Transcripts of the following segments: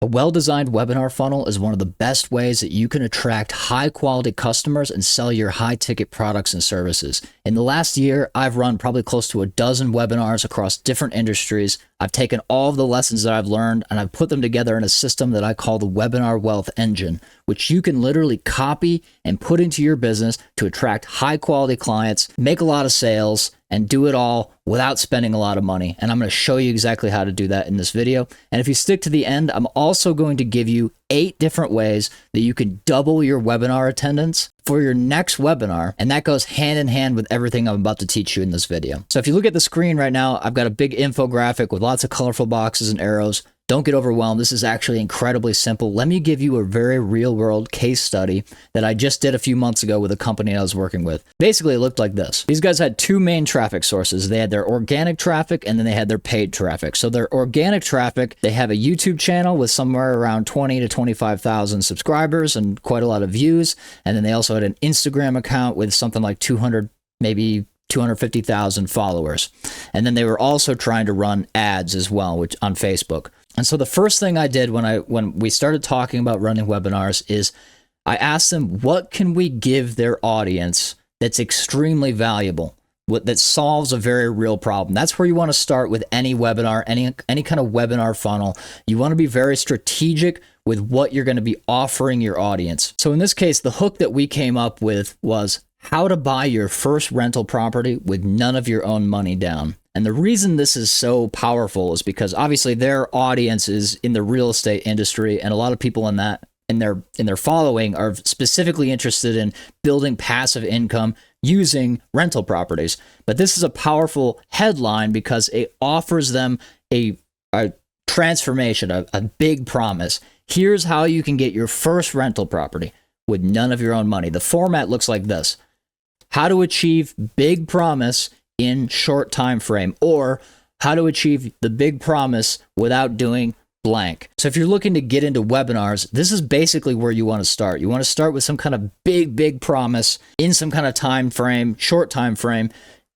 A well-designed webinar funnel is one of the best ways that you can attract high-quality customers and sell your high-ticket products and services. In the last year, I've run probably close to a dozen webinars across different industries. I've taken all of the lessons that I've learned and I've put them together in a system that I call the Webinar Wealth Engine, which you can literally copy and put into your business to attract high-quality clients, make a lot of sales, and do it all without spending a lot of money. And I'm going to show you exactly how to do that in this video. And if you stick to the end, I'm also going to give you 8 different ways that you can double your webinar attendance for your next webinar. And that goes hand in hand with everything I'm about to teach you in this video. So if you look at the screen right now, I've got a big infographic with lots of colorful boxes and arrows. Don't get overwhelmed. This is actually incredibly simple. Let me give you a very real world case study that I just did a few months ago with a company I was working with. Basically, it looked like this. These guys had 2 main traffic sources. They had their organic traffic and then they had their paid traffic. So their organic traffic, they have a YouTube channel with somewhere around 20 to 25,000 subscribers and quite a lot of views. And then they also had an Instagram account with something like 200, maybe 250,000 followers. And then they were also trying to run ads as well, which on Facebook. And so the first thing I did when we started talking about running webinars is I asked them, what can we give their audience that's extremely valuable, that solves a very real problem? That's where you want to start with any webinar, any kind of webinar funnel. You want to be very strategic with what you're going to be offering your audience. So in this case, the hook that we came up with was how to buy your first rental property with none of your own money down. And the reason this is so powerful is because obviously their audience is in the real estate industry, and a lot of people in their following are specifically interested in building passive income using rental properties. But this is a powerful headline because it offers them a transformation, a big promise. Here's how you can get your first rental property with none of your own money. The format looks like this: how to achieve big promise in short time frame, or how to achieve the big promise without doing blank. So if you're looking to get into webinars, this is basically where you want to start. You want to start with some kind of big promise in some kind of time frame, short time frame,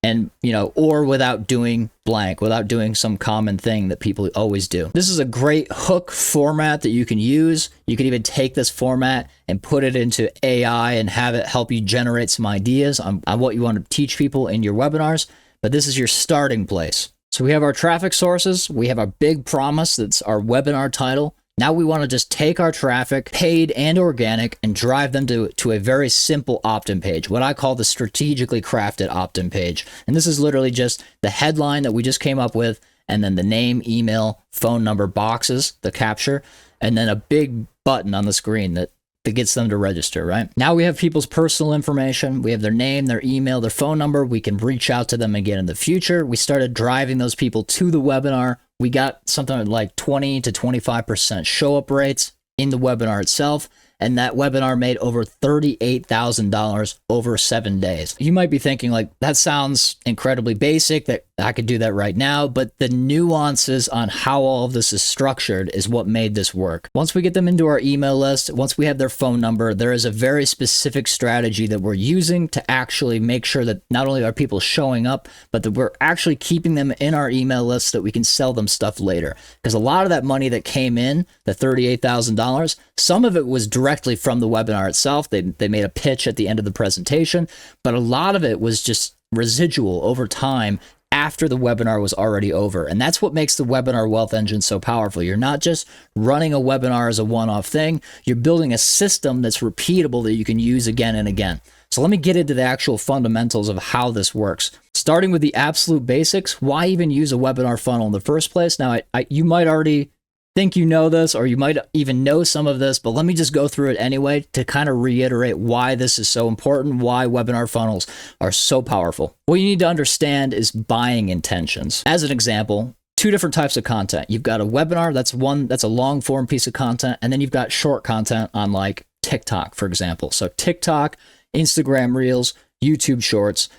and or without doing blank, without doing some common thing that people always do. This is a great hook format that you can use. You can even take this format and put it into AI and have it help you generate some ideas on what you want to teach people in your webinars. But this is your starting place. So we have our traffic sources. We have our big promise. That's our webinar title. Now we want to just take our traffic, paid and organic, and drive them to a very simple opt-in page, what I call the strategically crafted opt-in page. And this is literally just the headline that we just came up with, and then the name, email, phone number boxes, the capture, and then a big button on the screen that gets them to register, right? Now we have people's personal information. We have their name, their email, their phone number. We can reach out to them again in the future. We started driving those people to the webinar. We got something like 20 to 25% show up rates in the webinar itself. And that webinar made over $38,000 over 7 days. You might be thinking like, that sounds incredibly basic, that I could do that right now, but the nuances on how all of this is structured is what made this work. Once we get them into our email list, once we have their phone number, there is a very specific strategy that we're using to actually make sure that not only are people showing up, but that we're actually keeping them in our email list so that we can sell them stuff later. Because a lot of that money that came in, the $38,000, some of it was directly from the webinar itself. They made a pitch at the end of the presentation, but a lot of it was just residual over time after the webinar was already over. And that's what makes the Webinar Wealth Engine so powerful. You're not just running a webinar as a one-off thing. You're building a system that's repeatable that you can use again and again. So let me get into the actual fundamentals of how this works. Starting with the absolute basics, why even use a webinar funnel in the first place? Now, you might already think you know this, or you might even know some of this, but let me just go through it anyway to kind of reiterate why this is so important, why webinar funnels are so powerful. What you need to understand is buying intentions. As an example, 2 different types of content. You've got a webinar, that's a long form piece of content, and then you've got short content on like TikTok, for example. So TikTok, Instagram Reels, YouTube Shorts.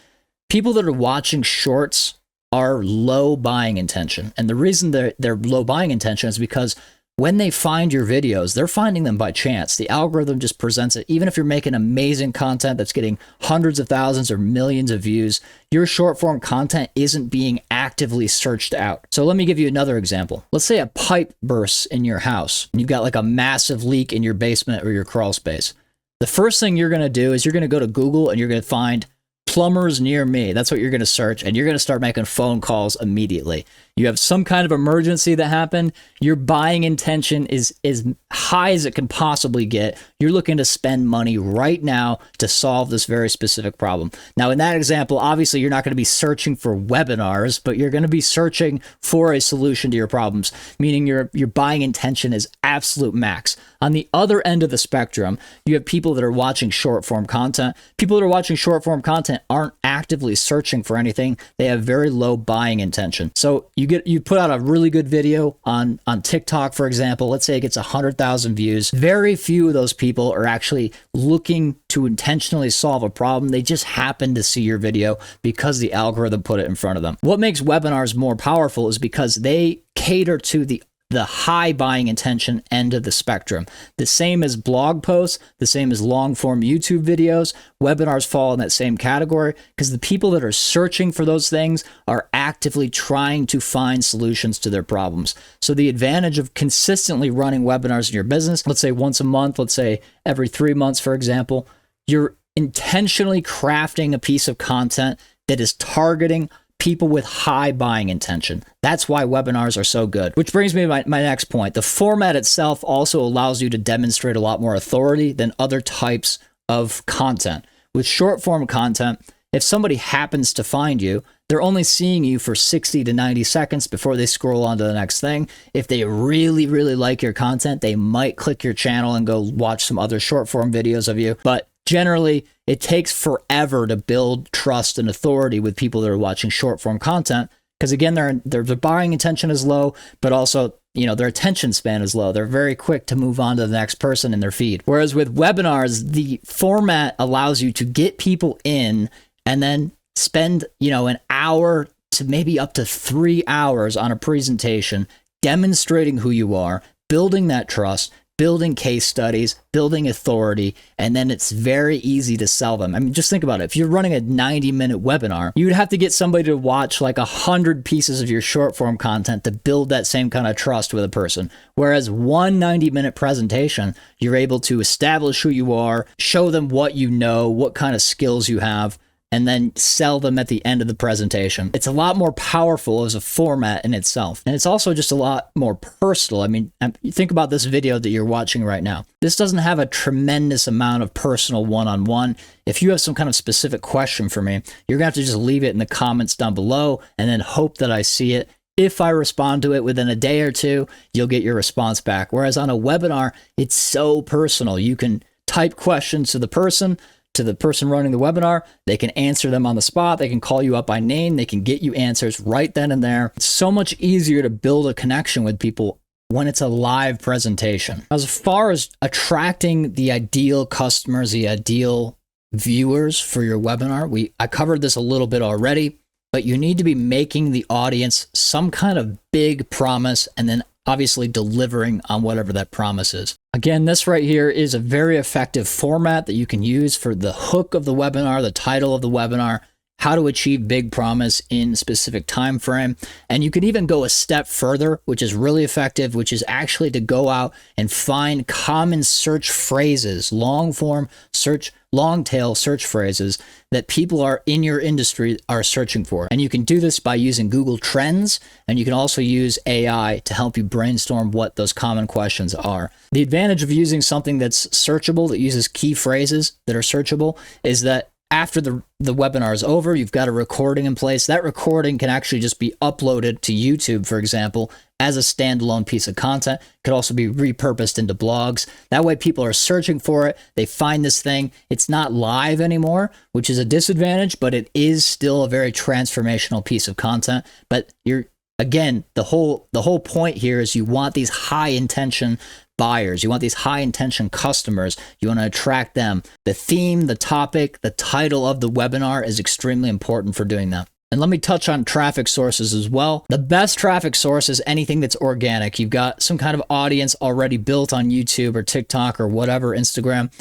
People that are watching shorts are low buying intention. And the reason they're low buying intention is because when they find your videos, they're finding them by chance. The algorithm just presents it. Even if you're making amazing content that's getting hundreds of thousands or millions of views, your short form content isn't being actively searched out. So let me give you another example. Let's say a pipe bursts in your house. You've got like a massive leak in your basement or your crawl space. The first thing you're going to do is you're going to go to Google and you're going to find plumbers near me. That's what you're going to search, and you're going to start making phone calls immediately. You have some kind of emergency that happened. Your buying intention is as high as it can possibly get. You're looking to spend money right now to solve this very specific problem. Now, in that example, obviously, you're not going to be searching for webinars, but you're going to be searching for a solution to your problems, meaning your buying intention is absolute max. On the other end of the spectrum, you have people that are watching short form content. People that are watching short form content aren't actively searching for anything. They have very low buying intention. So you put out a really good video on TikTok, for example. Let's say it gets 100,000 views. Very few of those people are actually looking to intentionally solve a problem. They just happen to see your video because the algorithm put it in front of them. What makes webinars more powerful is because they cater to the high buying intention end of the spectrum. The same as blog posts, the same as long form YouTube videos, webinars fall in that same category because the people that are searching for those things are actively trying to find solutions to their problems. So the advantage of consistently running webinars in your business, let's say once a month, let's say every 3 months, for example, you're intentionally crafting a piece of content that is targeting people with high buying intention. That's why webinars are so good. Which brings me to my next point. The format itself also allows you to demonstrate a lot more authority than other types of content. With short form content, if somebody happens to find you, they're only seeing you for 60 to 90 seconds before they scroll on to the next thing. If they really, really like your content, they might click your channel and go watch some other short form videos of you. But generally, it takes forever to build trust and authority with people that are watching short form content because, again, their buying intention is low, but also, their attention span is low. They're very quick to move on to the next person in their feed. Whereas with webinars, the format allows you to get people in and then spend, an hour to maybe up to 3 hours on a presentation demonstrating who you are, building that trust, building case studies, building authority, and then it's very easy to sell them. I mean, just think about it. If you're running a 90-minute webinar, you would have to get somebody to watch like 100 pieces of your short form content to build that same kind of trust with a person. Whereas one 90-minute presentation, you're able to establish who you are, show them what you know, what kind of skills you have, and then sell them at the end of the presentation. It's a lot more powerful as a format in itself. And it's also just a lot more personal. I mean, think about this video that you're watching right now. This doesn't have a tremendous amount of personal one-on-one. If you have some kind of specific question for me, you're gonna have to just leave it in the comments down below and then hope that I see it. If I respond to it within a day or two, you'll get your response back. Whereas on a webinar, it's so personal. You can type questions to the person running the webinar. They can answer them on the spot. They can call you up by name. They can get you answers right then and there. It's so much easier to build a connection with people when it's a live presentation. As far as attracting the ideal customers, the ideal viewers for your webinar, I covered this a little bit already, but you need to be making the audience some kind of big promise and then obviously delivering on whatever that promise is. Again, this right here is a very effective format that you can use for the hook of the webinar, the title of the webinar, how to achieve big promise in a specific time frame. And you can even go a step further, which is really effective, which is actually to go out and find common search phrases, long tail search phrases that people are in your industry are searching for. And you can do this by using Google Trends, and you can also use AI to help you brainstorm what those common questions are. The advantage of using something that's searchable, that uses key phrases that are searchable, is that after the webinar is over, you've got a recording in place. That recording can actually just be uploaded to YouTube, for example, as a standalone piece of content. It could also be repurposed into blogs. That way people are searching for it. They find this thing. It's not live anymore, which is a disadvantage, but it is still a very transformational piece of content. But again, the whole point here is you want these high intention buyers. You want these high intention customers. You want to attract them. The theme, the topic, the title of the webinar is extremely important for doing that. And let me touch on traffic sources as well. The best traffic source is anything that's organic. You've got some kind of audience already built on YouTube or TikTok or whatever, Instagram.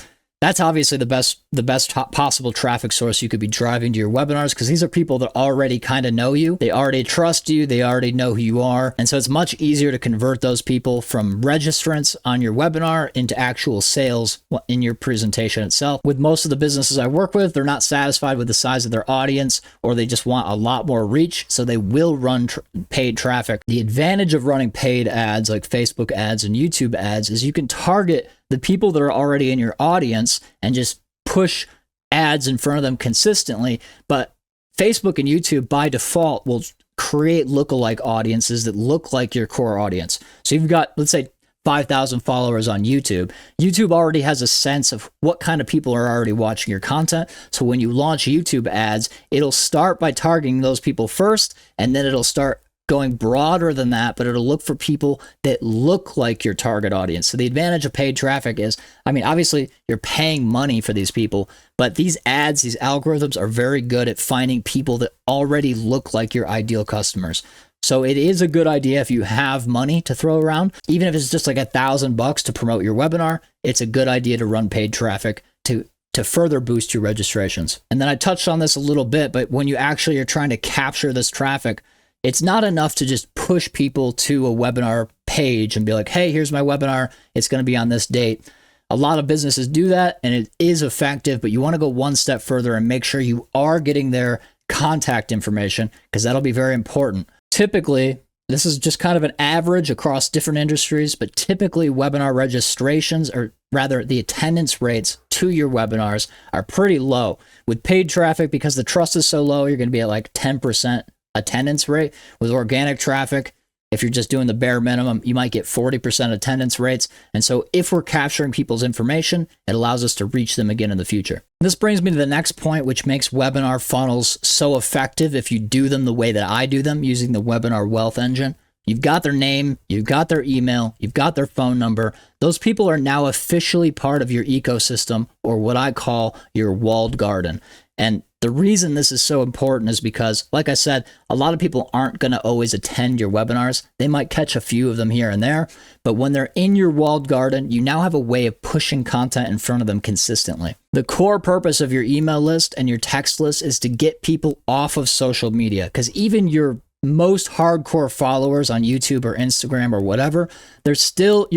That's obviously the best possible traffic source you could be driving to your webinars, because these are people that already kind of know you. They already trust you. They already know who you are. And so it's much easier to convert those people from registrants on your webinar into actual sales in your presentation itself. With most of the businesses I work with, they're not satisfied with the size of their audience, or they just want a lot more reach. So they will run paid traffic. The advantage of running paid ads like Facebook ads and YouTube ads is you can target the people that are already in your audience and just push ads in front of them consistently. But Facebook and YouTube by default will create lookalike audiences that look like your core audience. So you've got, let's say, 5,000 followers on YouTube. YouTube already has a sense of what kind of people are already watching your content. So when you launch YouTube ads, it'll start by targeting those people first, and then it'll start going broader than that, but it'll look for people that look like your target audience. So the advantage of paid traffic is, I mean, obviously you're paying money for these people, but these ads, these algorithms are very good at finding people that already look like your ideal customers. So it is a good idea if you have money to throw around, even if it's just like $1,000 to promote your webinar, it's a good idea to run paid traffic to further boost your registrations. And then I touched on this a little bit, but when you actually are trying to capture this traffic, it's not enough to just push people to a webinar page and be like, hey, here's my webinar. It's going to be on this date. A lot of businesses do that and it is effective, but you want to go one step further and make sure you are getting their contact information, because that'll be very important. Typically, this is just kind of an average across different industries, but typically webinar registrations, or rather the attendance rates to your webinars, are pretty low. With paid traffic, because the trust is so low, you're going to be at like 10% attendance rate. With organic traffic, if you're just doing the bare minimum, you might get 40% attendance rates. And so if we're capturing people's information, it allows us to reach them again in the future. This brings me to the next point, which makes webinar funnels so effective if you do them the way that I do them, using the Webinar Wealth Engine. You've got their name, you've got their email, you've got their phone number. Those people are now officially part of your ecosystem, or what I call your walled garden. And the reason this is so important is because, like I said, a lot of people aren't going to always attend your webinars. They might catch a few of them here and there, but when they're in your walled garden, you now have a way of pushing content in front of them consistently. The core purpose of your email list and your text list is to get people off of social media, because even your most hardcore followers on YouTube or Instagram or whatever, you're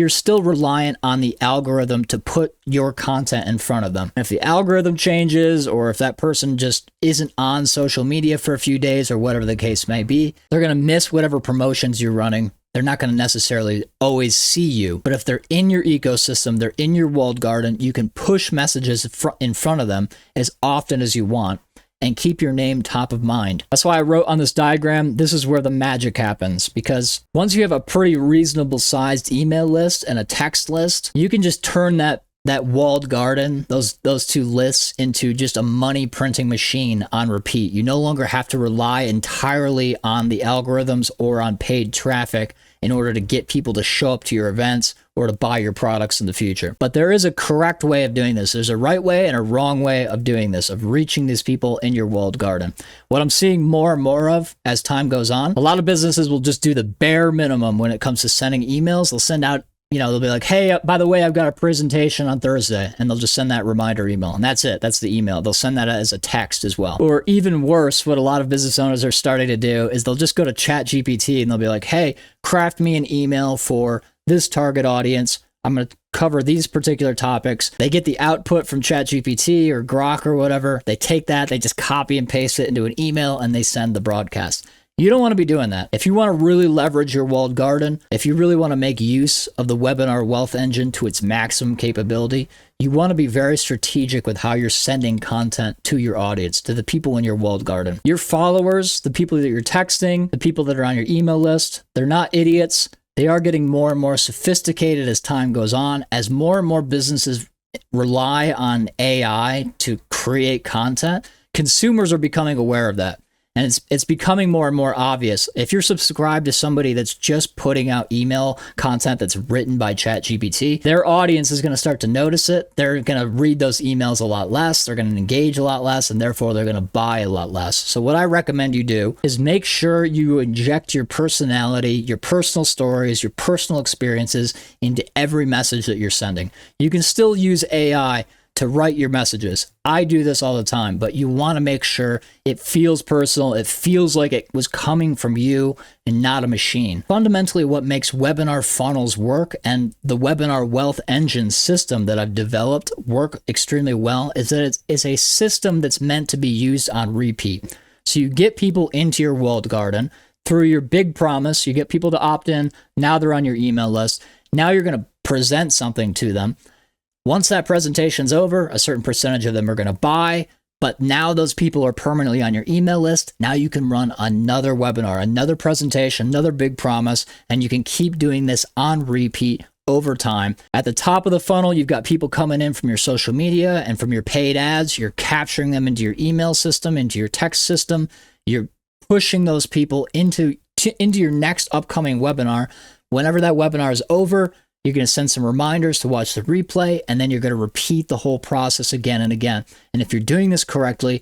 still reliant on the algorithm to put your content in front of them. If the algorithm changes, or if that person just isn't on social media for a few days or whatever the case may be, they're going to miss whatever promotions you're running. They're not going to necessarily always see you, but if they're in your ecosystem, they're in your walled garden, you can push messages in front of them as often as you want and keep your name top of mind. That's why I wrote on this diagram, this is where the magic happens, because once you have a pretty reasonable sized email list and a text list, you can just turn that walled garden, those two lists, into just a money printing machine on repeat. You no longer have to rely entirely on the algorithms or on paid traffic in order to get people to show up to your events or to buy your products in the future. But there is a correct way of doing this. There's a right way and a wrong way of doing this, of reaching these people in your walled garden. What I'm seeing more and more of as time goes on, a lot of businesses will just do the bare minimum when it comes to sending emails. They'll send out, they'll be like, hey, by the way, I've got a presentation on Thursday, and they'll just send that reminder email, and that's it. That's the email. They'll send that as a text as well. Or even worse, what a lot of business owners are starting to do is they'll just go to ChatGPT and they'll be like, hey, craft me an email for this target audience. I'm going to cover these particular topics. They get the output from ChatGPT or Grok or whatever. They take that, they just copy and paste it into an email, and they send the broadcast. You don't want to be doing that. If you want to really leverage your walled garden, if you really want to make use of the Webinar Wealth Engine to its maximum capability, you want to be very strategic with how you're sending content to your audience, to the people in your walled garden. Your followers, the people that you're texting, the people that are on your email list, they're not idiots. They are getting more and more sophisticated as time goes on, as more and more businesses rely on AI to create content. Consumers are becoming aware of that. And it's becoming more and more obvious. If you're subscribed to somebody that's just putting out email content that's written by ChatGPT, their audience is going to start to notice it. They're going to read those emails a lot less. They're going to engage a lot less, and therefore they're going to buy a lot less. So what I recommend you do is make sure you inject your personality, your personal stories, your personal experiences into every message that you're sending. You can still use AI to write your messages. I do this all the time, but you want to make sure it feels personal. It feels like it was coming from you and not a machine. Fundamentally, what makes webinar funnels work and the webinar wealth engine system that I've developed work extremely well is that it's a system that's meant to be used on repeat. So you get people into your walled garden through your big promise. You get people to opt in. Now they're on your email list. Now you're going to present something to them. Once that presentation's over, a certain percentage of them are going to buy, but now those people are permanently on your email list. Now you can run another webinar, another presentation, another big promise, and you can keep doing this on repeat over time. At the top of the funnel, you've got people coming in from your social media and from your paid ads. You're capturing them into your email system, into your text system. You're pushing those people into your next upcoming webinar. Whenever that webinar is over, you're going to send some reminders to watch the replay, and then you're going to repeat the whole process again and again. And if you're doing this correctly,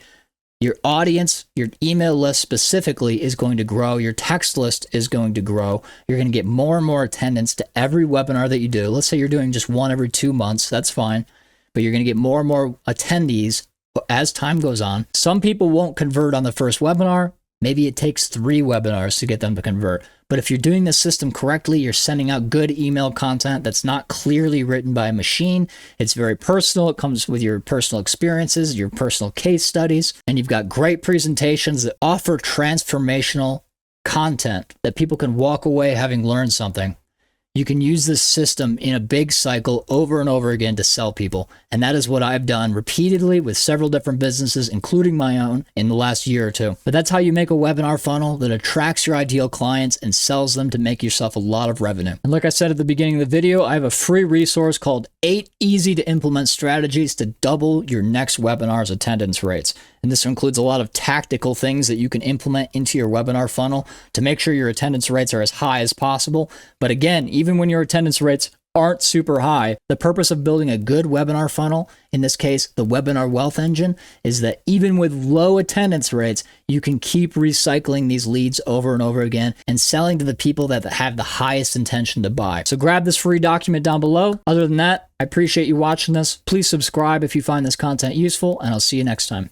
your audience, your email list specifically, is going to grow. Your text list is going to grow. You're going to get more and more attendance to every webinar that you do. Let's say you're doing just one every 2 months. That's fine. But you're going to get more and more attendees as time goes on. Some people won't convert on the first webinar. Maybe it takes 3 webinars to get them to convert. But if you're doing the system correctly, you're sending out good email content that's not clearly written by a machine. It's very personal. It comes with your personal experiences, your personal case studies, and you've got great presentations that offer transformational content that people can walk away having learned something. You can use this system in a big cycle over and over again to sell people. And that is what I've done repeatedly with several different businesses, including my own, in the last year or two. But that's how you make a webinar funnel that attracts your ideal clients and sells them to make yourself a lot of revenue. And like I said at the beginning of the video, I have a free resource called 8 easy to implement strategies to double your next webinar's attendance rates. And this includes a lot of tactical things that you can implement into your webinar funnel to make sure your attendance rates are as high as possible. But again, even when your attendance rates aren't super high, the purpose of building a good webinar funnel, in this case, the webinar wealth engine, is that even with low attendance rates, you can keep recycling these leads over and over again and selling to the people that have the highest intention to buy. So grab this free document down below. Other than that, I appreciate you watching this. Please subscribe if you find this content useful, and I'll see you next time.